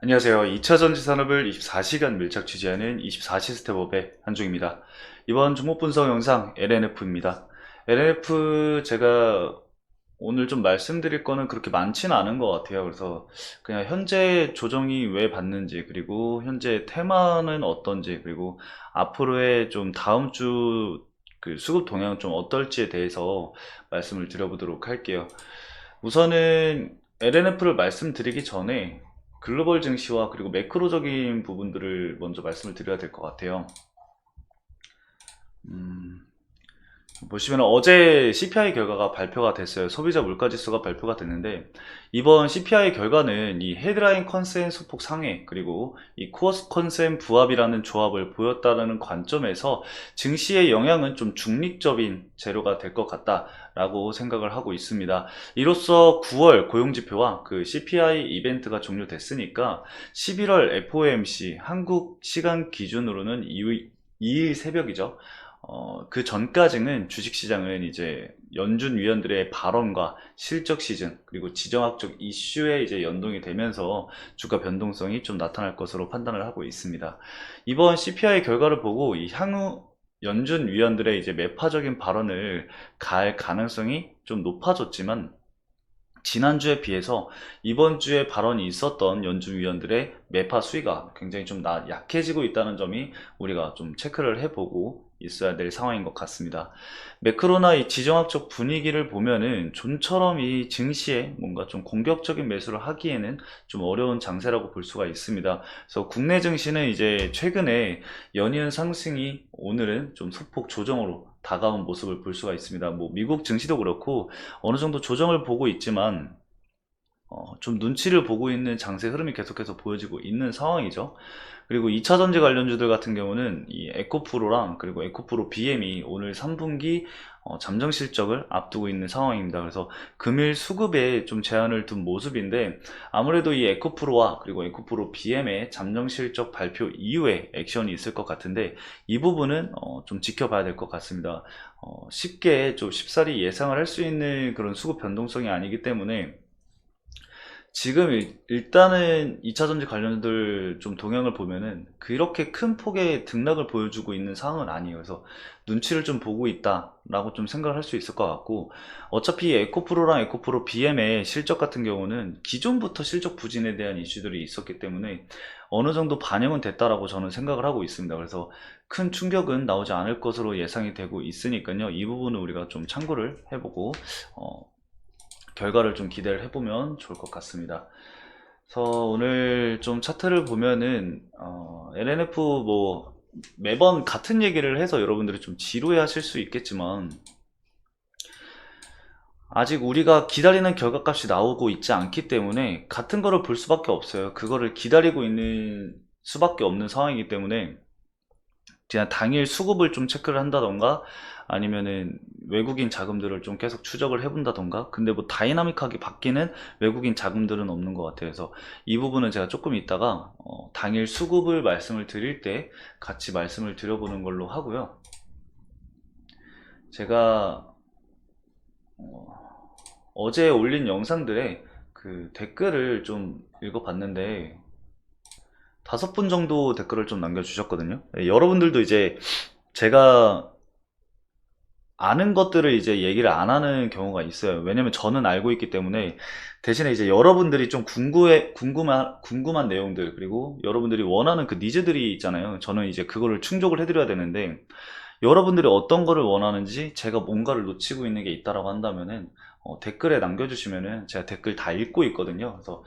안녕하세요. 2차 전지 산업을 24시간 밀착 취재하는 24시 스텝업의 한중입니다. 이번 종목 분석 영상 LNF입니다. LNF 제가 오늘 좀 말씀드릴 거는 그렇게 많지는 않은 것 같아요. 그래서 그냥 현재 조정이 왜 받는지, 그리고 현재 테마는 어떤지, 그리고 앞으로의 좀 다음 주 그 수급 동향 좀 어떨지에 대해서 말씀을 드려보도록 할게요. 우선은 LNF를 말씀드리기 전에 글로벌 증시와 그리고 매크로적인 부분들을 먼저 말씀을 드려야 될 것 같아요. 음, 보시면 어제 CPI 결과가 발표가 됐어요. 소비자 물가지수가 발표가 됐는데, 이번 CPI 결과는 이 헤드라인 컨센 소폭 상회, 그리고 이 코어스 컨센 부합이라는 조합을 보였다는 관점에서 증시의 영향은 좀 중립적인 재료가 될 것 같다라고 생각을 하고 있습니다. 이로써 9월 고용지표와 그 CPI 이벤트가 종료됐으니까 11월 FOMC 한국 시간 기준으로는 2일 새벽이죠. 그 전까지는 주식시장은 이제 연준 위원들의 발언과 실적 시즌, 그리고 지정학적 이슈에 이제 연동이 되면서 주가 변동성이 좀 나타날 것으로 판단을 하고 있습니다. 이번 CPI 결과를 보고 이 향후 연준 위원들의 이제 매파적인 발언을 갈 가능성이 좀 높아졌지만, 지난주에 비해서 이번 주에 발언이 있었던 연준 위원들의 매파 수위가 굉장히 좀 약해지고 있다는 점이 우리가 좀 체크를 해보고 있어야 될 상황인 것 같습니다. 매크로나 이 지정학적 분위기를 보면은 좀처럼 이 증시에 뭔가 좀 공격적인 매수를 하기에는 좀 어려운 장세라고 볼 수가 있습니다. 그래서 국내 증시는 이제 최근에 연이은 상승이 오늘은 좀 소폭 조정으로 다가온 모습을 볼 수가 있습니다. 뭐 미국 증시도 그렇고 어느 정도 조정을 보고 있지만 좀 눈치를 보고 있는 장세 흐름이 계속해서 보여지고 있는 상황이죠. 그리고 2차 전지 관련주들 같은 경우는 이 에코프로랑 그리고 에코프로 BM이 오늘 3분기 잠정 실적을 앞두고 있는 상황입니다. 그래서 금일 수급에 좀 제한을 둔 모습인데, 아무래도 이 에코프로와 그리고 에코프로 BM의 잠정 실적 발표 이후에 액션이 있을 것 같은데, 이 부분은 좀 지켜봐야 될 것 같습니다. 쉽게 좀 쉽사리 예상을 할 수 있는 그런 수급 변동성이 아니기 때문에 지금 일단은 2차전지 관련들 좀 동향을 보면은 그렇게 큰 폭의 등락을 보여주고 있는 상황은 아니에요. 그래서 눈치를 좀 보고 있다라고 좀 생각을 할 수 있을 것 같고, 어차피 에코프로랑 에코프로 BM의 실적 같은 경우는 기존부터 실적 부진에 대한 이슈들이 있었기 때문에 어느 정도 반영은 됐다라고 저는 생각을 하고 있습니다. 그래서 큰 충격은 나오지 않을 것으로 예상이 되고 있으니까요. 이 부분은 우리가 좀 참고를 해보고 어, 결과를 좀 기대를 해보면 좋을 것 같습니다. 그래서 오늘 좀 차트를 보면은 LNF 뭐 매번 같은 얘기를 해서 여러분들이 좀 지루해 하실 수 있겠지만, 아직 우리가 기다리는 결과값이 나오고 있지 않기 때문에 같은 거를 볼 수밖에 없어요. 그거를 기다리고 있는 수밖에 없는 상황이기 때문에 그냥 당일 수급을 좀 체크를 한다던가, 아니면은 외국인 자금들을 좀 계속 추적을 해본다던가. 근데 뭐 다이나믹하게 바뀌는 외국인 자금들은 없는 것 같아요. 그래서 이 부분은 제가 조금 이따가 당일 수급을 말씀을 드릴 때 같이 말씀을 드려보는 걸로 하고요. 제가 어제 올린 영상들의 그 댓글을 좀 읽어봤는데 5분 정도 댓글을 좀 남겨주셨거든요. 여러분들도 이제 제가 아는 것들을 이제 얘기를 안 하는 경우가 있어요. 왜냐면 저는 알고 있기 때문에. 대신에 이제 여러분들이 좀 궁금한 내용들, 그리고 여러분들이 원하는 그 니즈들이 있잖아요. 저는 이제 그거를 충족을 해드려야 되는데, 여러분들이 어떤 거를 원하는지 제가 뭔가를 놓치고 있는 게 있다라고 한다면은 댓글에 남겨주시면은 제가 댓글 다 읽고 있거든요. 그래서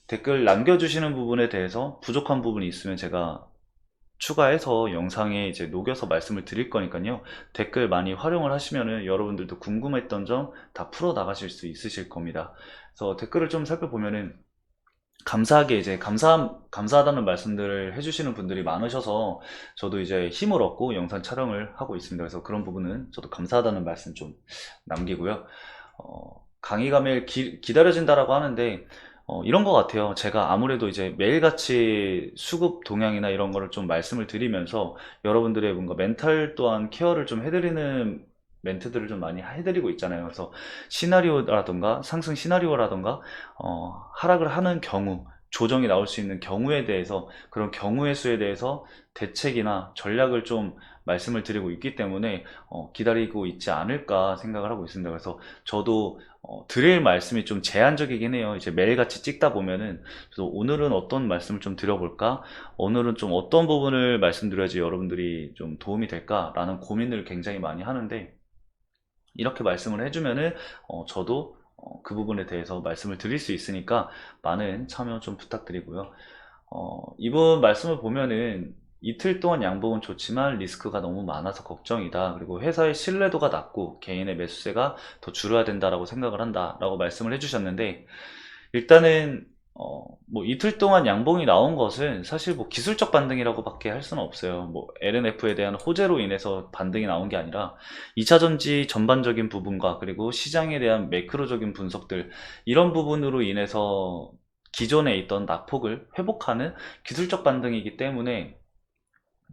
댓글 남겨주시는 부분에 대해서 부족한 부분이 있으면 제가 추가해서 영상에 이제 녹여서 말씀을 드릴 거니까요. 댓글 많이 활용을 하시면은 여러분들도 궁금했던 점 다 풀어 나가실 수 있으실 겁니다. 그래서 댓글을 좀 살펴보면은 감사하게 이제 감사하다는 말씀들을 해주시는 분들이 많으셔서 저도 이제 힘을 얻고 영상 촬영을 하고 있습니다. 그래서 그런 부분은 저도 감사하다는 말씀 좀 남기고요. 강의가 매일 기다려진다라고 하는데 이런 것 같아요. 제가 아무래도 이제 매일같이 수급 동향이나 이런 거를 좀 말씀을 드리면서 여러분들의 뭔가 멘탈 또한 케어를 좀 해드리는 멘트들을 좀 많이 해드리고 있잖아요. 그래서 시나리오라던가 상승 시나리오라던가 하락을 하는 경우 조정이 나올 수 있는 경우에 대해서, 그런 경우의 수에 대해서 대책이나 전략을 좀 말씀을 드리고 있기 때문에 기다리고 있지 않을까 생각을 하고 있습니다. 그래서 저도 드릴 말씀이 좀 제한적이긴 해요. 이제 매일같이 찍다 보면은, 그래서 오늘은 어떤 말씀을 좀 드려볼까? 오늘은 좀 어떤 부분을 말씀드려야지 여러분들이 좀 도움이 될까라는 고민을 굉장히 많이 하는데, 이렇게 말씀을 해주면은 저도 그 부분에 대해서 말씀을 드릴 수 있으니까 많은 참여 좀 부탁드리고요. 이번 말씀을 보면은 이틀 동안 양봉은 좋지만 리스크가 너무 많아서 걱정이다. 그리고 회사의 신뢰도가 낮고 개인의 매수세가 더 줄어야 된다라고 생각을 한다라고 말씀을 해주셨는데, 일단은 뭐 이틀 동안 양봉이 나온 것은 사실 뭐 기술적 반등이라고 밖에 할 수는 없어요. 뭐 LNF에 대한 호재로 인해서 반등이 나온 게 아니라 2차전지 전반적인 부분과 그리고 시장에 대한 매크로적인 분석들, 이런 부분으로 인해서 기존에 있던 낙폭을 회복하는 기술적 반등이기 때문에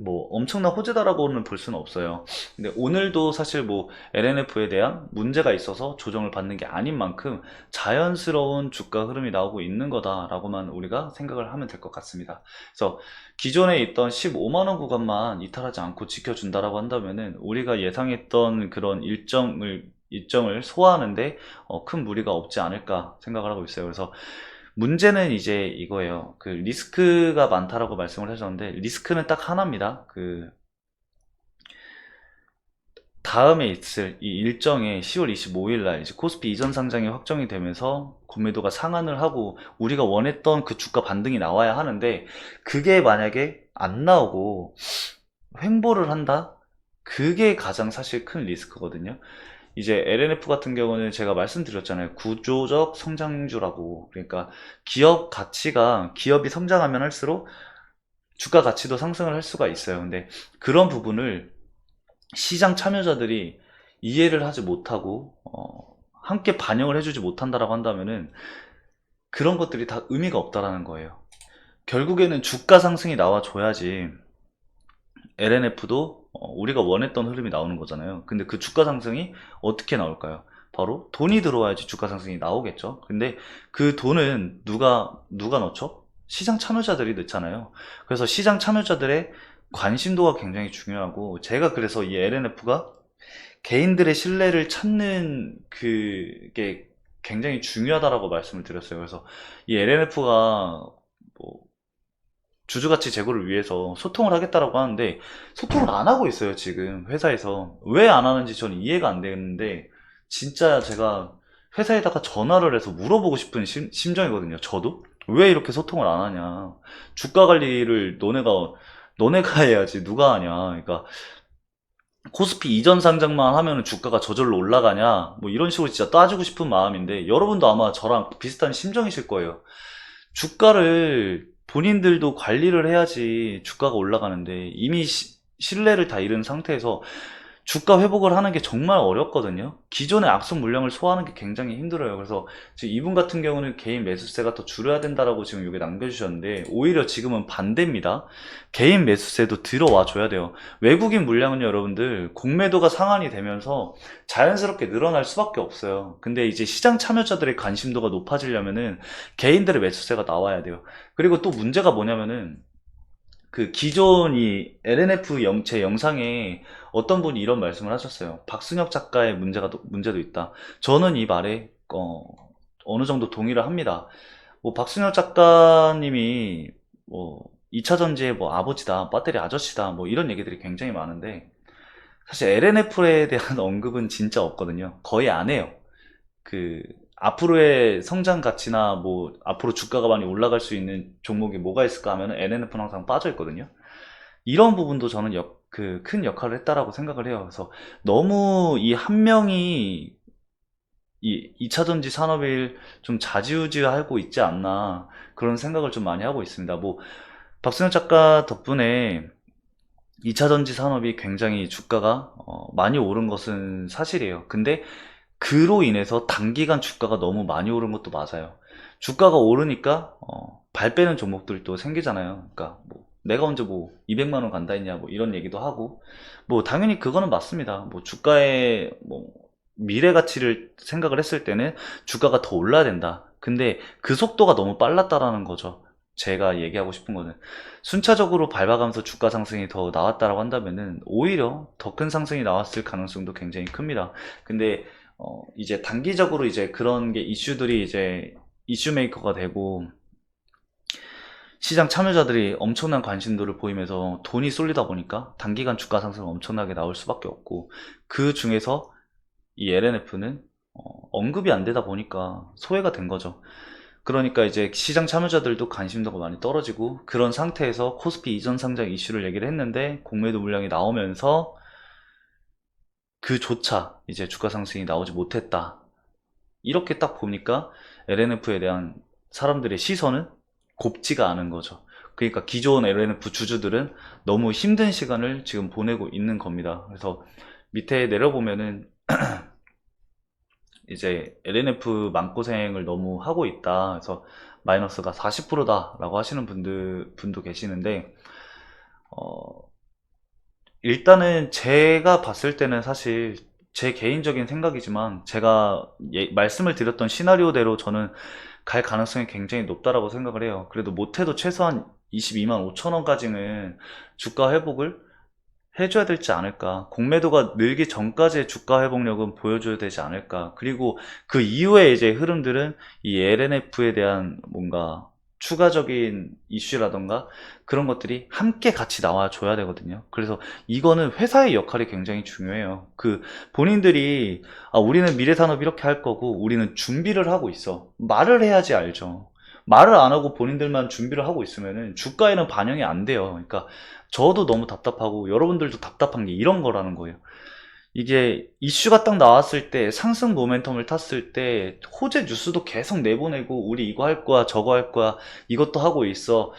뭐 엄청난 호재다라고는 볼 수는 없어요. 근데 오늘도 사실 뭐 LNF에 대한 문제가 있어서 조정을 받는 게 아닌 만큼 자연스러운 주가 흐름이 나오고 있는 거다라고만 우리가 생각을 하면 될 것 같습니다. 그래서 기존에 있던 15만 원 구간만 이탈하지 않고 지켜준다라고 한다면은 우리가 예상했던 그런 일정을 소화하는데 큰 무리가 없지 않을까 생각을 하고 있어요. 그래서 문제는 이제 이거예요. 그 리스크가 많다라고 말씀을 하셨는데, 리스크는 딱 하나입니다. 그 다음에 있을 이 일정에 10월 25일 날 이제 코스피 이전 상장이 확정이 되면서 공매도가 상한을 하고 우리가 원했던 그 주가 반등이 나와야 하는데, 그게 만약에 안 나오고 횡보를 한다? 그게 가장 사실 큰 리스크거든요. 이제 LNF 같은 경우는 제가 말씀드렸잖아요. 구조적 성장주라고. 그러니까 기업 가치가, 기업이 성장하면 할수록 주가 가치도 상승을 할 수가 있어요. 근데 그런 부분을 시장 참여자들이 이해를 하지 못하고 함께 반영을 해주지 못한다라고 한다면은 그런 것들이 다 의미가 없다라는 거예요. 결국에는 주가 상승이 나와줘야지 LNF도 우리가 원했던 흐름이 나오는 거잖아요. 근데 그 주가 상승이 어떻게 나올까요? 바로 돈이 들어와야지 주가 상승이 나오겠죠. 근데 그 돈은 누가 넣죠? 시장 참여자들이 넣잖아요. 그래서 시장 참여자들의 관심도가 굉장히 중요하고, 제가 그래서 이 LNF가 개인들의 신뢰를 찾는 그게 굉장히 중요하다라고 말씀을 드렸어요. 그래서 이 LNF가 뭐 주주가치 제고를 위해서 소통을 하겠다라고 하는데, 소통을 안 하고 있어요. 지금 회사에서 왜 안 하는지 저는 이해가 안 되는데, 진짜 제가 회사에다가 전화를 해서 물어보고 싶은 심정이거든요. 저도 왜 이렇게 소통을 안 하냐, 주가 관리를 너네가 해야지 누가 하냐. 그러니까 코스피 이전 상장만 하면 주가가 저절로 올라가냐, 뭐 이런 식으로 진짜 따지고 싶은 마음인데, 여러분도 아마 저랑 비슷한 심정이실 거예요. 주가를 본인들도 관리를 해야지 주가가 올라가는데, 이미 신뢰를 다 잃은 상태에서 주가 회복을 하는 게 정말 어렵거든요. 기존의 악성 물량을 소화하는 게 굉장히 힘들어요. 그래서 지금 이분 같은 경우는 개인 매수세가 더 줄어야 된다라고 지금 여기 남겨주셨는데, 오히려 지금은 반대입니다. 개인 매수세도 들어와 줘야 돼요. 외국인 물량은 여러분들 공매도가 상한이 되면서 자연스럽게 늘어날 수밖에 없어요. 근데 이제 시장 참여자들의 관심도가 높아지려면은 개인들의 매수세가 나와야 돼요. 그리고 또 문제가 뭐냐면은, 그 기존 이 LNF 제 영상에 어떤 분이 이런 말씀을 하셨어요. 박순혁 작가의 문제도 있다. 저는 이 말에 어느 정도 동의를 합니다. 뭐 박순혁 작가님이 뭐 2차 전지의 뭐 아버지다, 배터리 아저씨다, 뭐 이런 얘기들이 굉장히 많은데, 사실 LNF에 대한 언급은 진짜 없거든요. 거의 안 해요. 그 앞으로의 성장 가치나 뭐 앞으로 주가가 많이 올라갈 수 있는 종목이 뭐가 있을까 하면 NNF는 항상 빠져 있거든요. 이런 부분도 저는 그 큰 역할을 했다라고 생각을 해요. 그래서 너무 이 한 명이 이 2차 전지 산업을 좀 좌지우지하고 있지 않나, 그런 생각을 좀 많이 하고 있습니다. 뭐 박승현 작가 덕분에 2차 전지 산업이 굉장히 주가가 많이 오른 것은 사실이에요. 근데 그로 인해서 단기간 주가가 너무 많이 오른 것도 맞아요. 주가가 오르니까 발 빼는 종목들도 생기잖아요. 그러니까 뭐 내가 언제 뭐 200만 원 간다 했냐, 뭐 이런 얘기도 하고, 뭐 당연히 그거는 맞습니다. 뭐 주가의 뭐 미래 가치를 생각을 했을 때는 주가가 더 올라야 된다. 근데 그 속도가 너무 빨랐다라는 거죠. 제가 얘기하고 싶은 거는 순차적으로 밟아가면서 주가 상승이 더 나왔다라고 한다면은 오히려 더 큰 상승이 나왔을 가능성도 굉장히 큽니다. 근데 이제 단기적으로 이제 그런 게 이슈들이 이제 이슈 메이커가 되고 시장 참여자들이 엄청난 관심도를 보이면서 돈이 쏠리다 보니까 단기간 주가 상승은 엄청나게 나올 수밖에 없고, 그 중에서 이 LNF는 언급이 안 되다 보니까 소외가 된 거죠. 그러니까 이제 시장 참여자들도 관심도가 많이 떨어지고, 그런 상태에서 코스피 이전 상장 이슈를 얘기를 했는데 공매도 물량이 나오면서 그조차 이제 주가 상승이 나오지 못했다. 이렇게 딱 보니까 LNF에 대한 사람들의 시선은 곱지가 않은 거죠. 그러니까 기존 LNF 주주들은 너무 힘든 시간을 지금 보내고 있는 겁니다. 그래서 밑에 내려보면은 이제 LNF 마음고생을 너무 하고 있다. 그래서 마이너스가 40%다 라고 하시는 분도 계시는데, 일단은 제가 봤을 때는 사실 제 개인적인 생각이지만, 제가 말씀을 드렸던 시나리오대로 저는 갈 가능성이 굉장히 높다라고 생각을 해요. 그래도 못해도 최소한 22만 5천 원까지는 주가 회복을 해줘야 되지 않을까. 공매도가 늘기 전까지의 주가 회복력은 보여줘야 되지 않을까. 그리고 그 이후에 이제 흐름들은 이 LNF에 대한 뭔가 추가적인 이슈라던가 그런 것들이 함께 같이 나와줘야 되거든요. 그래서 이거는 회사의 역할이 굉장히 중요해요. 그 본인들이 우리는 미래산업 이렇게 할 거고 우리는 준비를 하고 있어, 말을 해야지 알죠. 말을 안 하고 본인들만 준비를 하고 있으면은 주가에는 반영이 안 돼요. 그러니까 저도 너무 답답하고 여러분들도 답답한 게 이런 거라는 거예요. 이게 이슈가 딱 나왔을 때 상승 모멘텀을 탔을 때 호재 뉴스도 계속 내보내고 우리 이거 할 거야 저거 할 거야 이것도 하고 있어,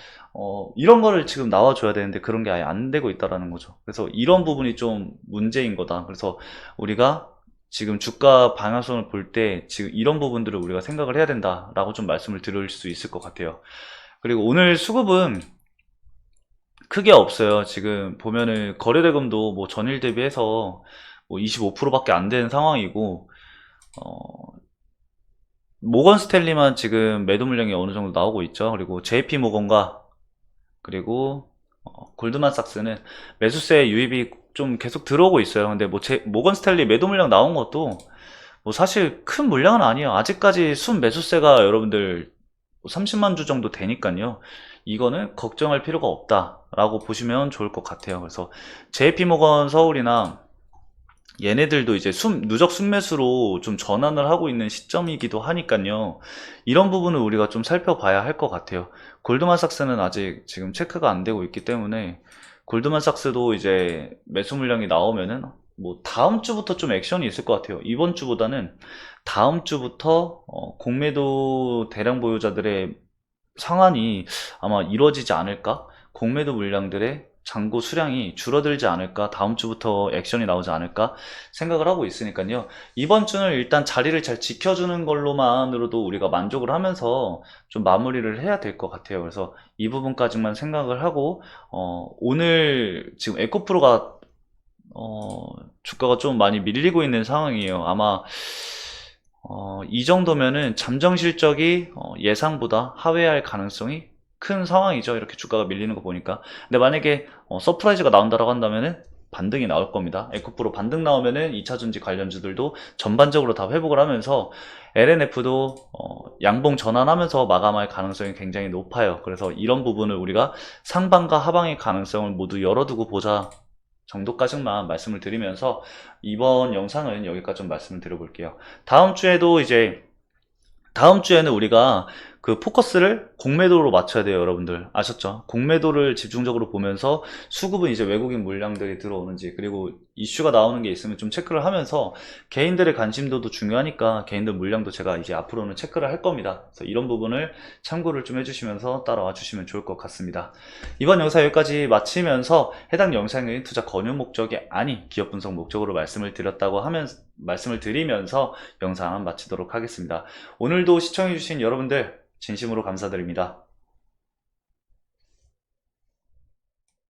이런 거를 지금 나와줘야 되는데 그런 게 아예 안 되고 있다라는 거죠. 그래서 이런 부분이 좀 문제인 거다. 그래서 우리가 지금 주가 방향성을 볼 때 지금 이런 부분들을 우리가 생각을 해야 된다라고 좀 말씀을 드릴 수 있을 것 같아요. 그리고 오늘 수급은 크게 없어요. 지금 보면은 거래대금도 뭐 전일 대비해서 뭐 25%밖에 안 되는 상황이고, 어, 모건 스탠리만 지금 매도 물량이 어느 정도 나오고 있죠. 그리고 JP 모건과 그리고 골드만삭스는 매수세 유입이 좀 계속 들어오고 있어요. 근데 뭐 모건 스탠리 매도 물량 나온 것도 뭐 사실 큰 물량은 아니에요. 아직까지 순 매수세가 여러분들 30만 주 정도 되니까요. 이거는 걱정할 필요가 없다라고 보시면 좋을 것 같아요. 그래서 JP모건 서울이나 얘네들도 이제 누적 순매수로 좀 전환을 하고 있는 시점이기도 하니까요. 이런 부분을 우리가 좀 살펴봐야 할 것 같아요. 골드만삭스는 아직 지금 체크가 안 되고 있기 때문에 골드만삭스도 이제 매수 물량이 나오면은 뭐 다음 주부터 좀 액션이 있을 것 같아요. 이번 주보다는 다음 주부터 공매도 대량 보유자들의 상한이 아마 이루어지지 않을까? 공매도 물량들의 잔고 수량이 줄어들지 않을까? 다음 주부터 액션이 나오지 않을까? 생각을 하고 있으니까요. 이번 주는 일단 자리를 잘 지켜주는 걸로만으로도 우리가 만족을 하면서 좀 마무리를 해야 될 것 같아요. 그래서 이 부분까지만 생각을 하고, 오늘 지금 에코프로가 주가가 좀 많이 밀리고 있는 상황이에요. 아마 이 정도면은 잠정 실적이 예상보다 하회할 가능성이 큰 상황이죠. 이렇게 주가가 밀리는 거 보니까. 근데 만약에 서프라이즈가 나온다라고 한다면은 반등이 나올 겁니다. 에코프로 반등 나오면은 2차전지 관련주들도 전반적으로 다 회복을 하면서 LNF도 양봉 전환하면서 마감할 가능성이 굉장히 높아요. 그래서 이런 부분을 우리가 상방과 하방의 가능성을 모두 열어두고 보자 정도까지만 말씀을 드리면서 이번 영상은 여기까지 좀 말씀을 드려볼게요. 다음 주에는 우리가 그 포커스를 공매도로 맞춰야 돼요. 여러분들 아셨죠? 공매도를 집중적으로 보면서 수급은 이제 외국인 물량들이 들어오는지, 그리고 이슈가 나오는 게 있으면 좀 체크를 하면서 개인들의 관심도도 중요하니까 개인들 물량도 제가 이제 앞으로는 체크를 할 겁니다. 그래서 이런 부분을 참고를 좀 해주시면서 따라와 주시면 좋을 것 같습니다. 이번 영상 여기까지 마치면서 해당 영상은 투자 권유 목적이 아닌 기업 분석 목적으로 말씀을 드리면서 영상 마치도록 하겠습니다. 오늘도 시청해주신 여러분들 진심으로 감사드립니다.